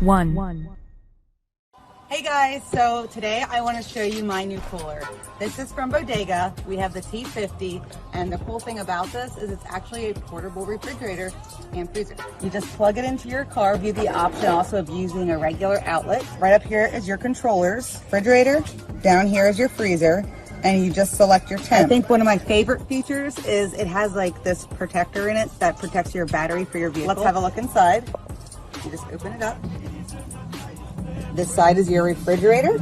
1. Hey guys, so today I want to show you my new cooler. This is from Bodega. We have the T50, and the cool thing about this is it's actually a portable refrigerator and freezer. You just plug it into your car, view the option also of using a regular outlet. Right up here is your controllers, refrigerator, down here is your freezer, and you just select your temp. I think one of my favorite features is it has like this protector in it that protects your battery for your vehicle. Let's have a look inside. You just open it up. This side is your refrigerator,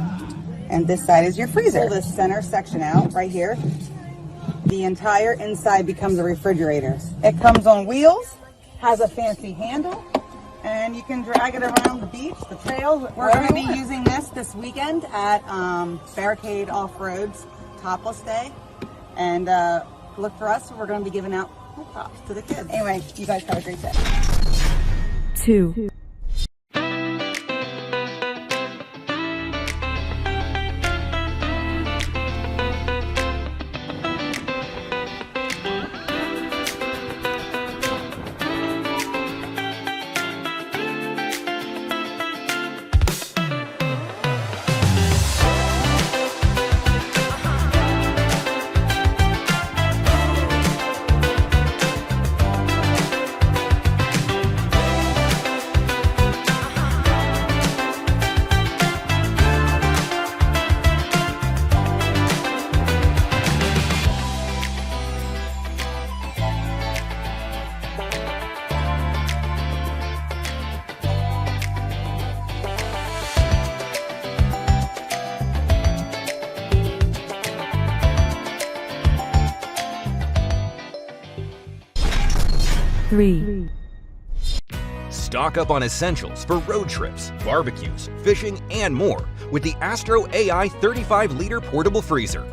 and this side is your freezer. Pull this center section out right here. The entire inside becomes a refrigerator. It comes on wheels, has a fancy handle, and you can drag it around the beach, the trails. We're going to be using this weekend at Barricade Off-Road's Topless Day, and look for us. We're going to be giving out pool tops to the kids. Anyway, you guys have a great day. 2. 3. Stock up on essentials for road trips, barbecues, fishing, and more with the AstroAI 35-liter portable freezer.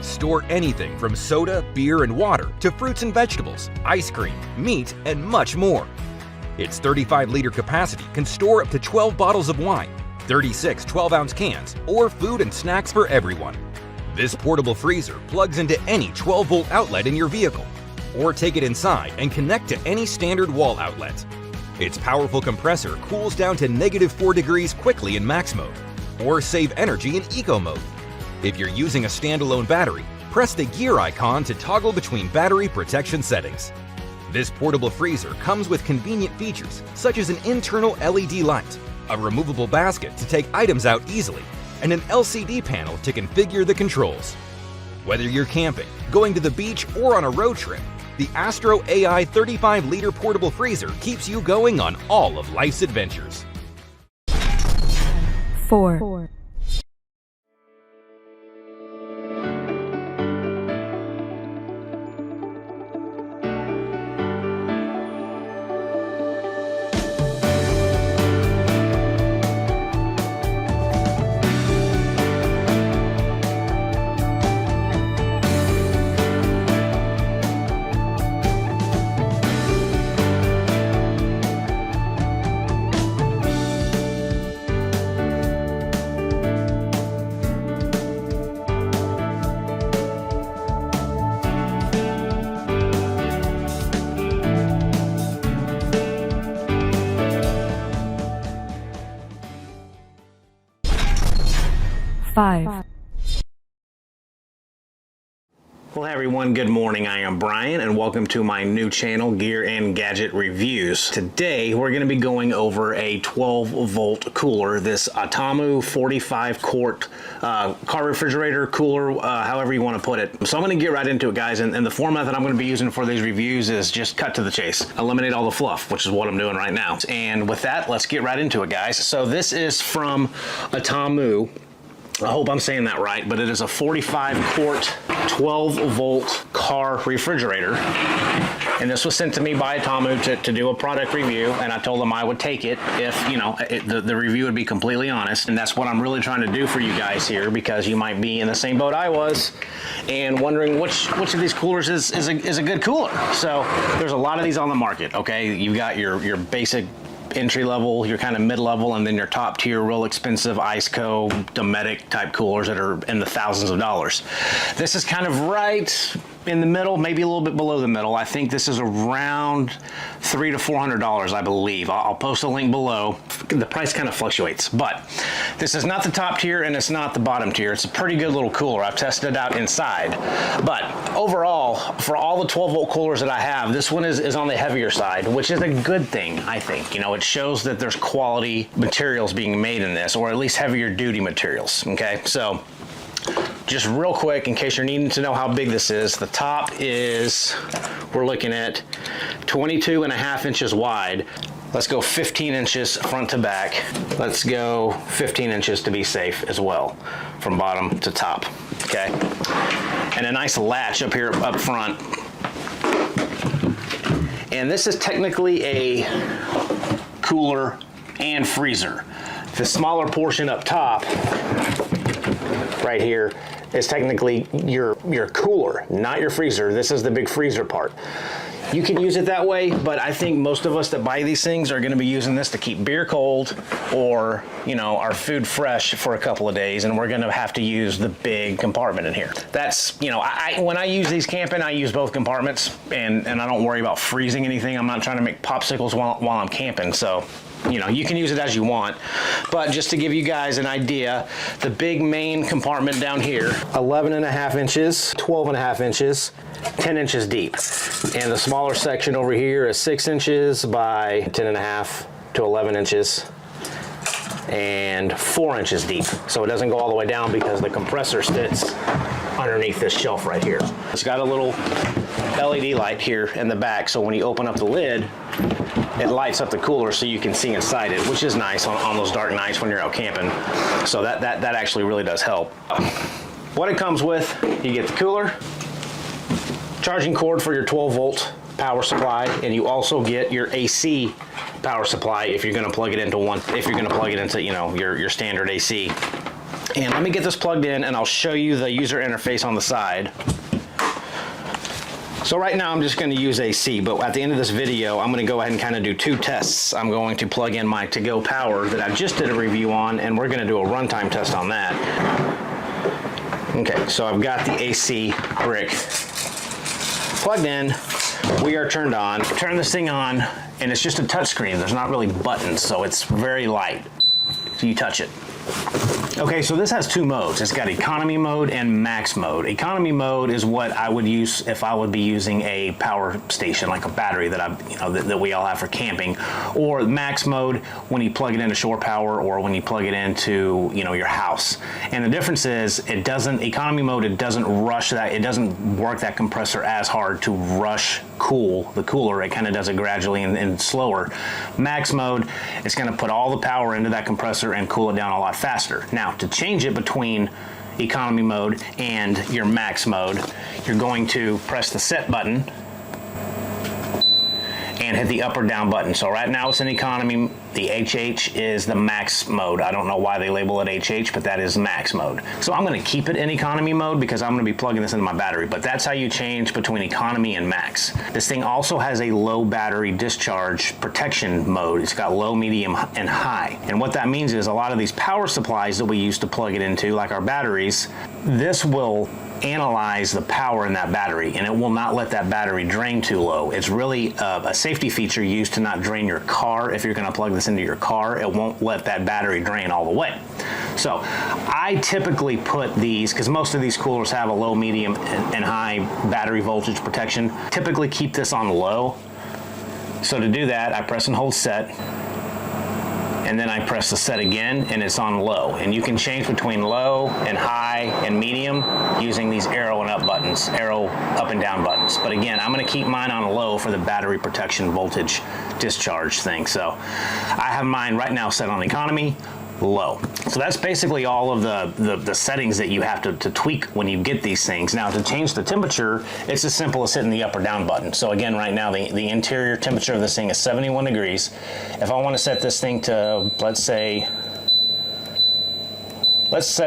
Store anything from soda, beer, and water to fruits and vegetables, ice cream, meat, and much more. Its 35-liter capacity can store up to 12 bottles of wine, 36 12-ounce cans, or food and snacks for everyone. This portable freezer plugs into any 12-volt outlet in your vehicle, or take it inside and connect to any standard wall outlet. Its powerful compressor cools down to -4 degrees quickly in max mode, or save energy in eco mode. If you're using a standalone battery, press the gear icon to toggle between battery protection settings. This portable freezer comes with convenient features such as an internal LED light, a removable basket to take items out easily, and an LCD panel to configure the controls. Whether you're camping, going to the beach, or on a road trip, the AstroAI 35-liter portable freezer keeps you going on all of life's adventures. 4. 5. Well, hey everyone, good morning. I am Brian and welcome to my new channel, Gear and Gadget Reviews. Today, we're going to be going over a 12-volt cooler, this AUTOOMMO 45-quart car refrigerator cooler, however you want to put it. So I'm going to get right into it, guys, and the format that I'm going to be using for these reviews is just cut to the chase. Eliminate all the fluff, which is what I'm doing right now. And with that, let's get right into it, guys. So this is from AUTOOMMO. I hope I'm saying that right, but it is a 45-quart, 12-volt car refrigerator. And this was sent to me by AUTOOMMO to do a product review, and I told them I would take it if, you know, the review would be completely honest. And that's what I'm really trying to do for you guys here, because you might be in the same boat I was and wondering which of these coolers is a good cooler. So there's a lot of these on the market, okay? You've got your basic entry level, your kind of mid-level, and then your top tier, real expensive 𝐂𝐡𝐞𝐜, Dometic type coolers that are in the thousands of dollars. This is kind of right in the middle, maybe a little bit below the middle. I think this is around $300 to $400, I believe. I'll post a link below. The price kind of fluctuates, but this is not the top tier and it's not the bottom tier. It's a pretty good little cooler. I've tested it out inside, but overall, for all the 12 volt coolers that I have, this one is on the heavier side, which is a good thing, I think. You know, it shows that there's quality materials being made in this, or at least heavier duty materials, okay? So, just real quick, in case you're needing to know how big this is, the top is, we're looking at 22.5 inches wide. Let's go 15 inches front to back. Let's go 15 inches to be safe as well, from bottom to top, okay? And a nice latch up here up front. And this is technically a cooler and freezer. The smaller portion up top, right here, is technically your cooler, not your freezer. This is the big freezer part. You can use it that way, but I think most of us that buy these things are gonna be using this to keep beer cold or, you know, our food fresh for a couple of days, and we're gonna have to use the big compartment in here. That's, you know, when I use these camping, I use both compartments, and I don't worry about freezing anything. I'm not trying to make popsicles while I'm camping, so, you know, you can use it as you want. But just to give you guys an idea, the big main compartment down here, 11.5 inches, 12.5 inches, 10 inches deep. And the smaller section over here is 6 inches by 10.5 to 11 inches and 4 inches deep. So it doesn't go all the way down because the compressor sits underneath this shelf right here. It's got a little LED light here in the back, so when you open up the lid, it lights up the cooler so you can see inside it, which is nice on those dark nights when you're out camping. So that actually really does help. What it comes with, you get the cooler, charging cord for your 12 volt power supply, and you also get your AC power supply if you're going to plug it into you know, your standard AC. And let me get this plugged in and I'll show you the user interface on the side. So right now I'm just going to use AC, but at the end of this video I'm going to go ahead and kind of do two tests. I'm going to plug in my to-go power that I just did a review on, and we're going to do a runtime test on that. Okay, so I've got the AC brick plugged in. We are turned on. Turn this thing on, and it's just a touch screen. There's not really buttons, so it's very light. So you touch it. Okay, so this has two modes. It's got economy mode and max mode. Economy mode is what I would use if I would be using a power station, like a battery that we all have for camping. Or max mode when you plug it into shore power, or when you plug it into, you know, your house. And the difference is, economy mode, it doesn't rush that, it doesn't work that compressor as hard to rush cool the cooler. It kind of does it gradually and slower. Max mode, it's going to put all the power into that compressor and cool it down a lot faster. Now, to change it between economy mode and your max mode, you're going to press the set button and hit the up or down button. So right now it's in economy. The HH is the max mode. I don't know why they label it HH, but that is max mode. So I'm going to keep it in economy mode because I'm going to be plugging this into my battery, but that's how you change between economy and max. This thing also has a low battery discharge protection mode. It's got low, medium, and high. And what that means is a lot of these power supplies that we use to plug it into, like our batteries, this will analyze the power in that battery, and it will not let that battery drain too low. It's really a safety feature used to not drain your car. If you're going to plug this into your car, it won't let that battery drain all the way. So I typically put these, because most of these coolers have a low, medium, and high battery voltage protection, typically keep this on low. So to do that, I press and hold set, and then I press the set again, and it's on low. And you can change between low and high and medium using these arrow and up buttons, arrow up and down buttons. But again, I'm gonna keep mine on low for the battery protection voltage discharge thing. So I have mine right now set on economy, low. So that's basically all of the settings that you have to tweak when you get these things. Now, to change the temperature, it's as simple as hitting the up or down button. So again, right now the interior temperature of this thing is 71 degrees. If I want to set this thing to, let's set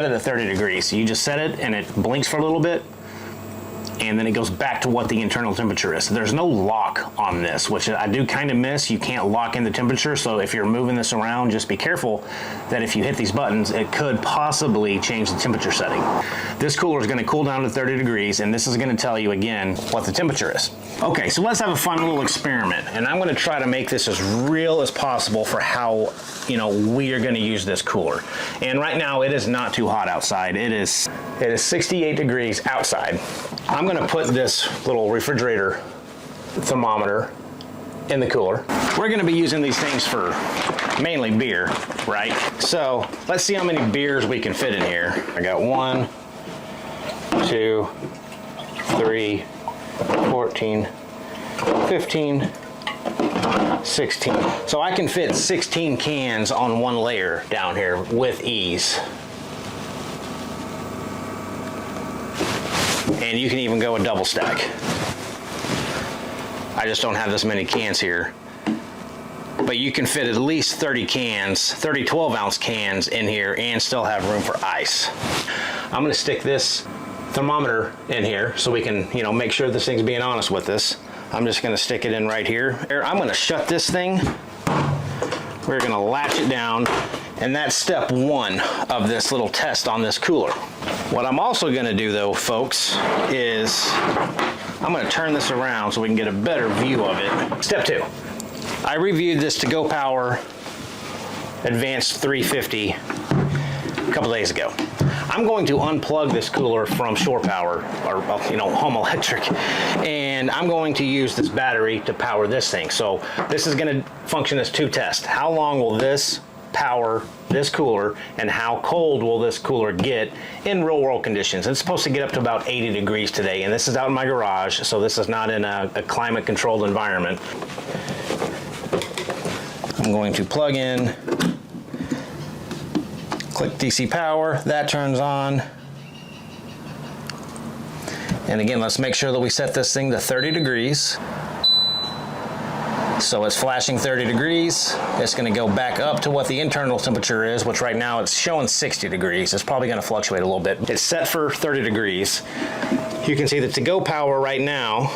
it at 30 degrees. So you just set it and it blinks for a little bit, and then it goes back to what the internal temperature is. There's no lock on this, which I do kind of miss. You can't lock in the temperature, so if you're moving this around, just be careful that if you hit these buttons, it could possibly change the temperature setting. This cooler is going to cool down to 30 degrees, and this is going to tell you again what the temperature is. Okay, so let's have a fun little experiment, and I'm going to try to make this as real as possible for how, you know, we are going to use this cooler. And right now it is not too hot outside. It is 68 degrees outside. I'm going to put this little refrigerator thermometer in the cooler. We're going to be using these things for mainly beer, right? So let's see how many beers we can fit in here. I got 1, 2, 3, 14, 15, 16. So I can fit 16 cans on one layer down here with ease. And you can even go a double stack. I just don't have this many cans here. But you can fit at least 30 cans, 30 12-ounce cans in here and still have room for ice. I'm gonna stick this thermometer in here so we can, you know, make sure this thing's being honest with us. I'm just gonna stick it in right here. I'm gonna shut this thing. We're gonna latch it down, and that's step 1 of this little test on this cooler. What I'm also gonna do though, folks, is I'm gonna turn this around so we can get a better view of it. Step 2. I reviewed this 𝐂𝐡𝐞𝐜 Advanced 350 a couple days ago. I'm going to unplug this cooler from shore power, or, you know, home electric, and I'm going to use this battery to power this thing. So this is going to function as 2 tests. How long will this power this cooler, and how cold will this cooler get in real world conditions? It's supposed to get up to about 80 degrees today, and this is out in my garage, so this is not in a climate controlled environment. I'm going to plug in, click DC power, that turns on. And again, let's make sure that we set this thing to 30 degrees. So it's flashing 30 degrees. It's gonna go back up to what the internal temperature is, which right now it's showing 60 degrees. It's probably gonna fluctuate a little bit. It's set for 30 degrees. You can see the to-go power right now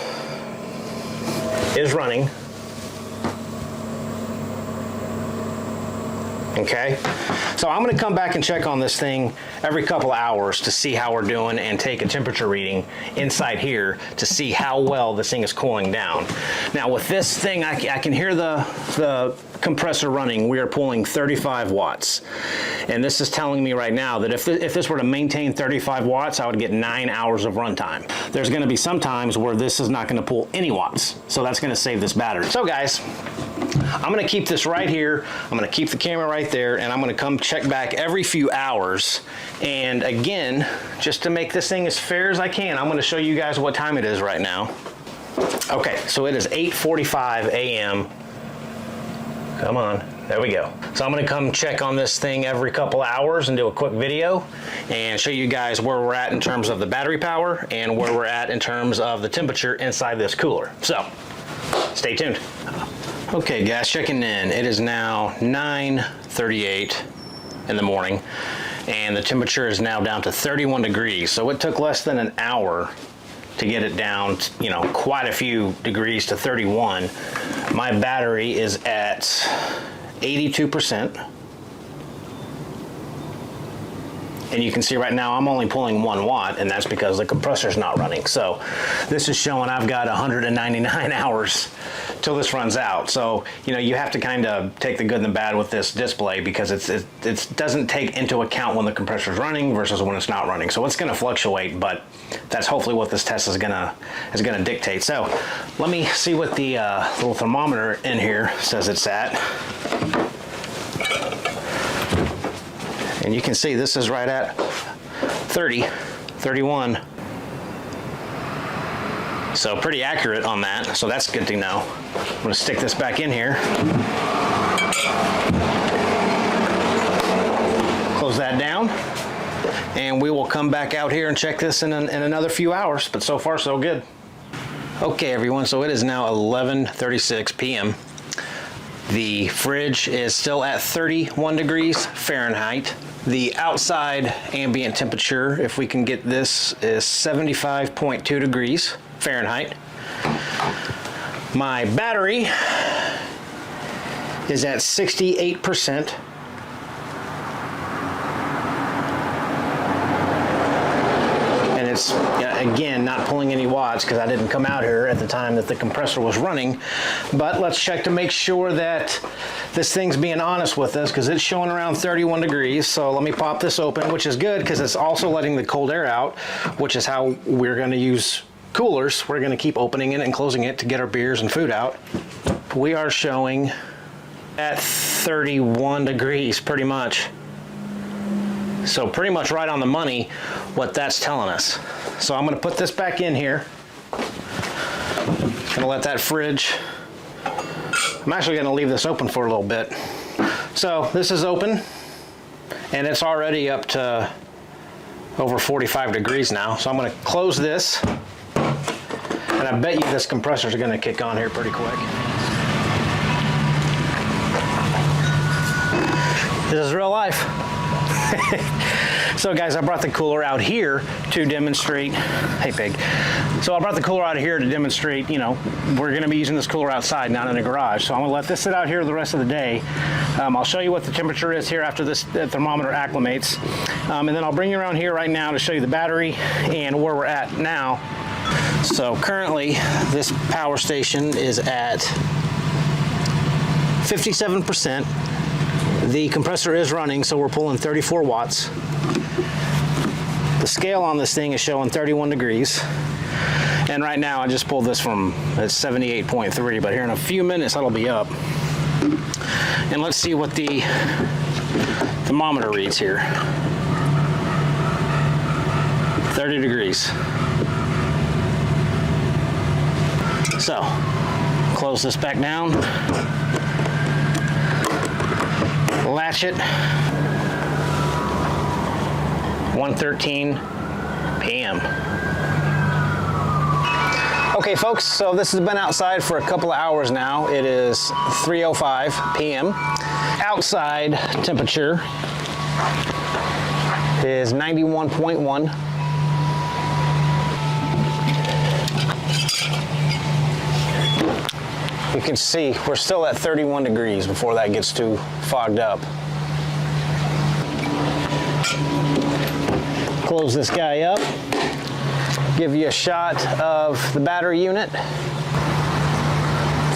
is running. Okay, so I'm going to come back and check on this thing every couple of hours to see how we're doing and take a temperature reading inside here to see how well this thing is cooling down. Now with this thing, I can hear the compressor running. We are pulling 35 watts. And this is telling me right now that if this were to maintain 35 watts, I would get 9 hours of runtime. There's going to be some times where this is not going to pull any watts. So that's going to save this battery. So guys, I'm going to keep this right here. I'm going to keep the camera right there, and I'm going to come check back every few hours. And again, just to make this thing as fair as I can, I'm going to show you guys what time it is right now. Okay, so it is 8:45 a.m. Come on, there we go. So I'm going to come check on this thing every couple hours and do a quick video and show you guys where we're at in terms of the battery power and where we're at in terms of the temperature inside this cooler. So stay tuned. Okay guys, checking in. It is now 9:38 in the morning, and the temperature is now down to 31 degrees. So it took less than an hour to get it down, you know, quite a few degrees to 31. My battery is at 82%. And you can see right now I'm only pulling 1 watt, and that's because the compressor's not running. So this is showing I've got 199 hours till this runs out. So, you know, you have to kind of take the good and the bad with this display, because it doesn't take into account when the compressor's running versus when it's not running. So it's going to fluctuate, but that's hopefully what this test is gonna dictate. So let me see what the little thermometer in here says it's at. And you can see this is right at 30, 31. So pretty accurate on that, so that's good to know. I'm gonna stick this back in here. Close that down. And we will come back out here and check this in another few hours, but so far so good. Okay everyone, so it is now 11:36 p.m. The fridge is still at 31 degrees Fahrenheit. The outside ambient temperature, if we can get this, is 75.2 degrees Fahrenheit. My battery is at 68%. And it's, again, not pulling any watts because I didn't come out here at the time that the compressor was running. But let's check to make sure that this thing's being honest with us, because it's showing around 31 degrees. So let me pop this open, which is good because it's also letting the cold air out, which is how we're going to use coolers. We're going to keep opening it and closing it to get our beers and food out. We are showing at 31 degrees pretty much. So pretty much right on the money what that's telling us. So I'm going to put this back in here. Going to let that fridge. I'm actually going to leave this open for a little bit. So this is open and it's already up to over 45 degrees now. So I'm going to close this, and I bet you this compressor is going to kick on here pretty quick. This is real life. So guys, I brought the cooler out here to demonstrate. Hey pig. So I brought the cooler out here to demonstrate, you know, we're going to be using this cooler outside, not in the garage. So I'm going to let this sit out here the rest of the day. I'll show you what the temperature is here after this thermometer acclimates. And then I'll bring you around here right now to show you the battery and where we're at now. So currently this power station is at 57%. The compressor is running, so we're pulling 34 watts. The scale on this thing is showing 31 degrees. And right now I just pulled this from, it's 78.3, but here in a few minutes that'll be up. And let's see what the thermometer reads here. 30 degrees. So, close this back down. Latch it. 1:13 p.m. Okay folks, so this has been outside for a couple of hours now. It is 3:05 p.m. Outside temperature is 91.1. You can see we're still at 31 degrees before that gets too fogged up. Close this guy up. Give you a shot of the battery unit.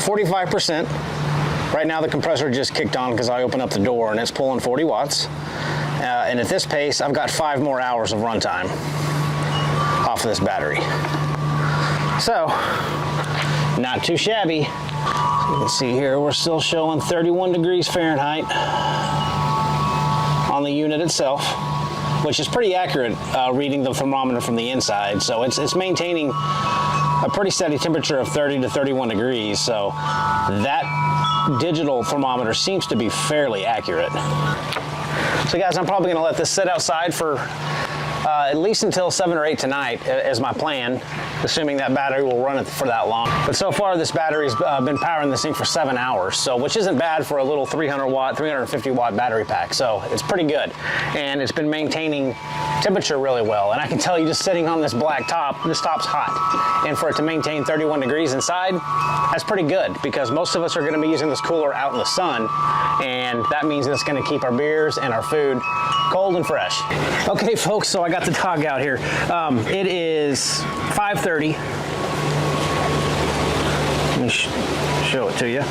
45%. Right now the compressor just kicked on because I opened up the door and it's pulling 40 watts. And at this pace, I've got 5 more hours of runtime off of this battery. So, not too shabby. You can see here we're still showing 31 degrees Fahrenheit on the unit itself, which is pretty accurate reading the thermometer from the inside. So it's maintaining a pretty steady temperature of 30 to 31 degrees. So that digital thermometer seems to be fairly accurate. So guys, I'm probably gonna let this sit outside for at least until 7 or 8 tonight is my plan, assuming that battery will run it for that long. But so far this battery's been powering this thing for 7 hours, so which isn't bad for a little 300 watt, 350 watt battery pack. So it's pretty good. And it's been maintaining temperature really well. And I can tell you just sitting on this black top, this top's hot. And for it to maintain 31 degrees inside, that's pretty good because most of us are gonna be using this cooler out in the sun. And that means it's gonna keep our beers and our food cold and fresh. Okay folks, so I got the dog out here. It is 5:30. Let me show it to you.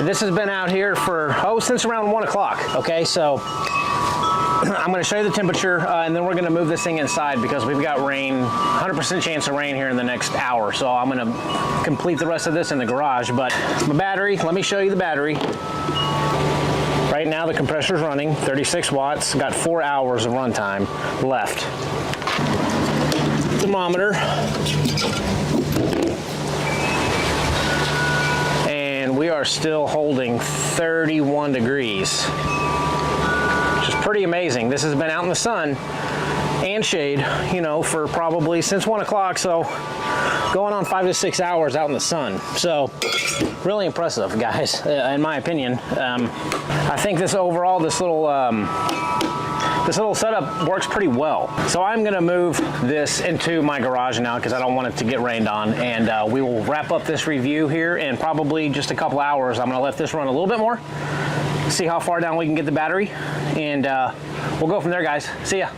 This has been out here for, since around 1 o'clock. Okay, so I'm going to show you the temperature and then we're going to move this thing inside because we've got rain, 100% chance of rain here in the next hour. So I'm going to complete the rest of this in the garage. But my battery, let me show you the battery. Right now the compressor's running, 36 watts, got 4 hours of runtime left. Thermometer. And we are still holding 31 degrees, which is pretty amazing. This has been out in the sun and shade, you know, for probably since 1 o'clock, so going on 5 to 6 hours out in the sun. So really impressive, guys, in my opinion. I think this overall, this little setup works pretty well. So I'm gonna move this into my garage now because I don't want it to get rained on, and we will wrap up this review here in probably just a couple hours. I'm gonna let this run a little bit more, see how far down we can get the battery, and we'll go from there, guys. See ya.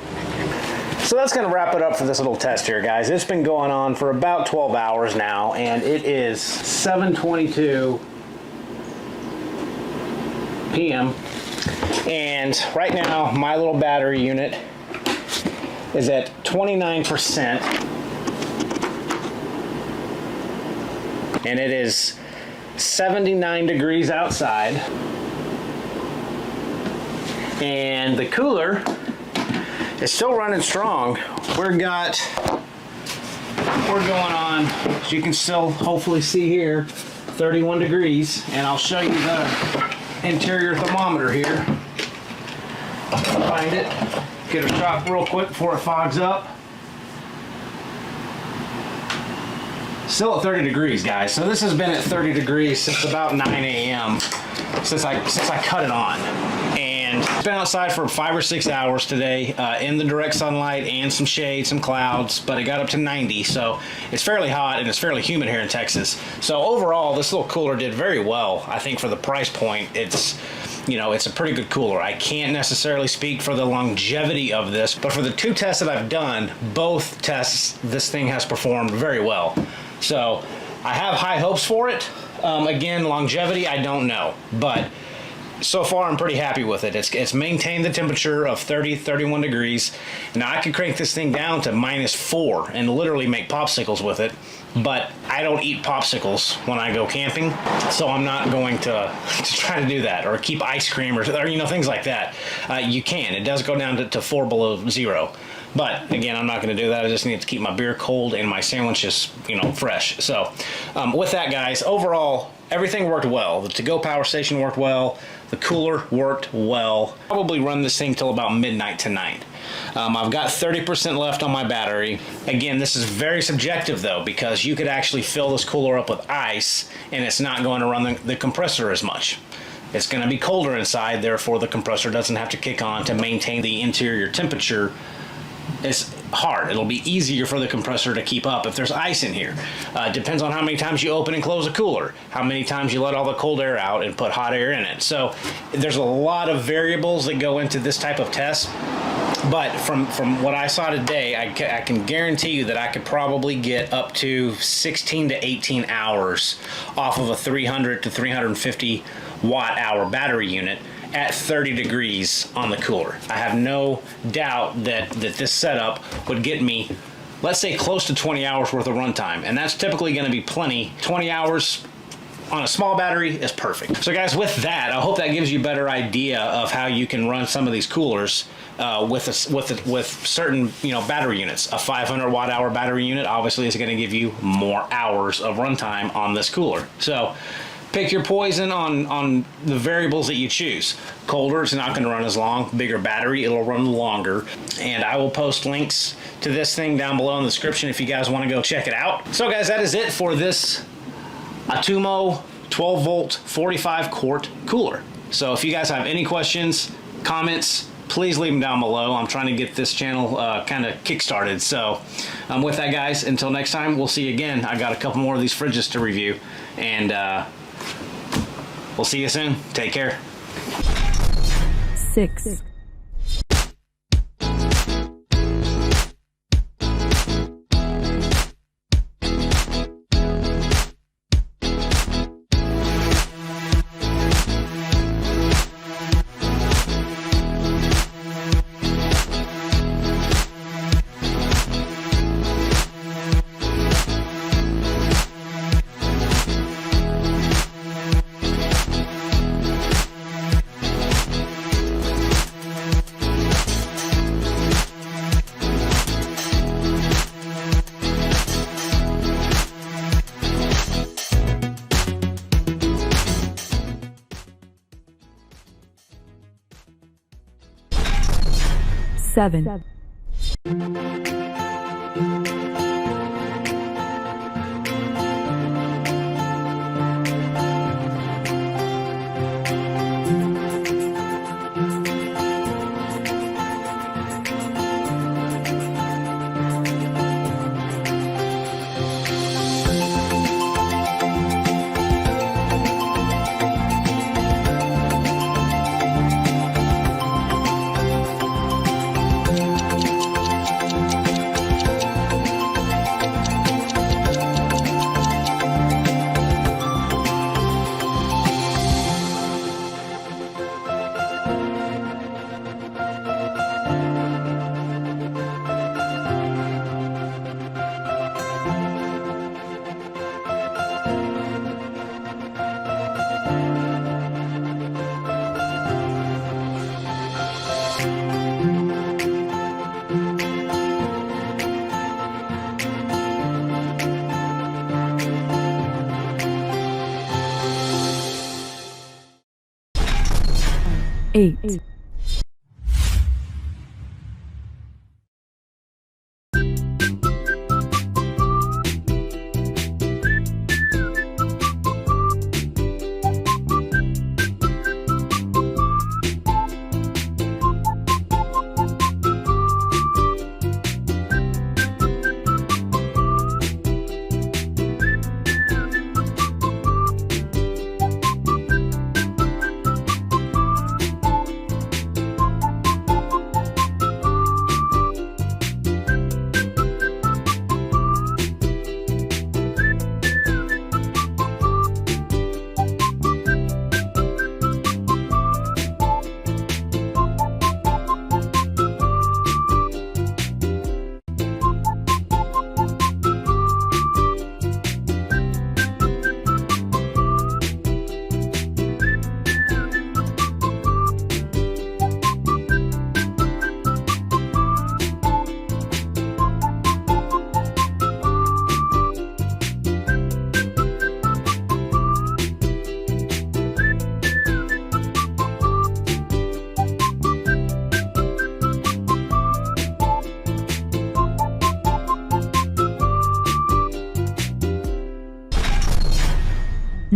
So that's gonna wrap it up for this little test here, guys. It's been going on for about 12 hours now, and it is 7:22 p.m. And right now, my little battery unit is at 29%. And it is 79 degrees outside. And the cooler is still running strong. We're going on, as you can still hopefully see here, 31 degrees. And I'll show you the interior thermometer here. Find it, get a shot real quick before it fogs up. Still at 30 degrees, guys. So this has been at 30 degrees since about 9 a.m. since I cut it on. And it's been outside for 5 or 6 hours today in the direct sunlight and some shade, some clouds, but it got up to 90, so it's fairly hot and it's fairly humid here in Texas. So overall, this little cooler did very well. I think for the price point, it's, you know, it's a pretty good cooler. I can't necessarily speak for the longevity of this, but for the 2 tests that I've done, both tests, this thing has performed very well. So I have high hopes for it. Again, longevity, I don't know, but so far I'm pretty happy with it. It's maintained the temperature of 31 degrees. Now I could crank this thing down to -4 and literally make popsicles with it, but I don't eat popsicles when I go camping, so I'm not going to try to do that, or keep ice cream or you know, things like that. You can. It does go down to 4 below 0. But again, I'm not going to do that. I just need to keep my beer cold and my sandwiches, you know, fresh. So with that, guys, overall, everything worked well. The to-go power station worked well. The cooler worked well. Probably run this thing till about midnight tonight. I've got 30% left on my battery. Again, this is very subjective though, because you could actually fill this cooler up with ice and it's not going to run the compressor as much. It's going to be colder inside, therefore the compressor doesn't have to kick on to maintain the interior temperature. It's hard. It'll be easier for the compressor to keep up if there's ice in here. Depends on how many times you open and close a cooler, how many times you let all the cold air out and put hot air in it. So there's a lot of variables that go into this type of test. But from what I saw today, I can guarantee you that I could probably get up to 16 to 18 hours off of a 300 to 350 watt hour battery unit at 30 degrees on the cooler. I have no doubt that this setup would get me, let's say, close to 20 hours worth of runtime, and that's typically going to be plenty. 20 hours on a small battery is perfect. So guys, with that, I hope that gives you a better idea of how you can run some of these coolers with certain, you know, battery units. A 500 watt hour battery unit obviously is going to give you more hours of runtime on this cooler. So pick your poison on the variables that you choose. Colder, it's not going to run as long. Bigger battery, it'll run longer. And I will post links to this thing down below in the description if you guys want to go check it out. So guys, that is it for this AUTOOMMO 12 volt 45 quart cooler. So if you guys have any questions, comments, please leave them down below. I'm trying to get this channel kind of kick-started. So with that, guys, until next time, we'll see you again. I got a couple more of these fridges to review, and we'll see you soon. Take care. 6. 7. Eight.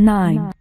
9.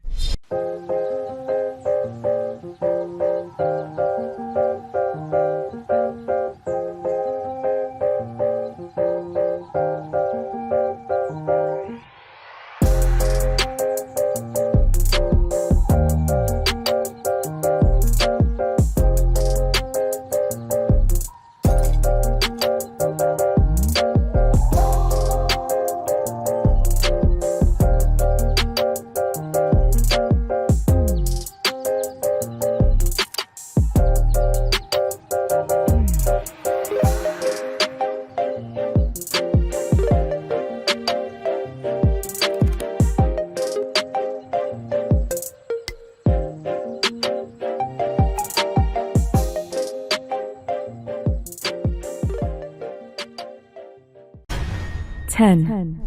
Ten.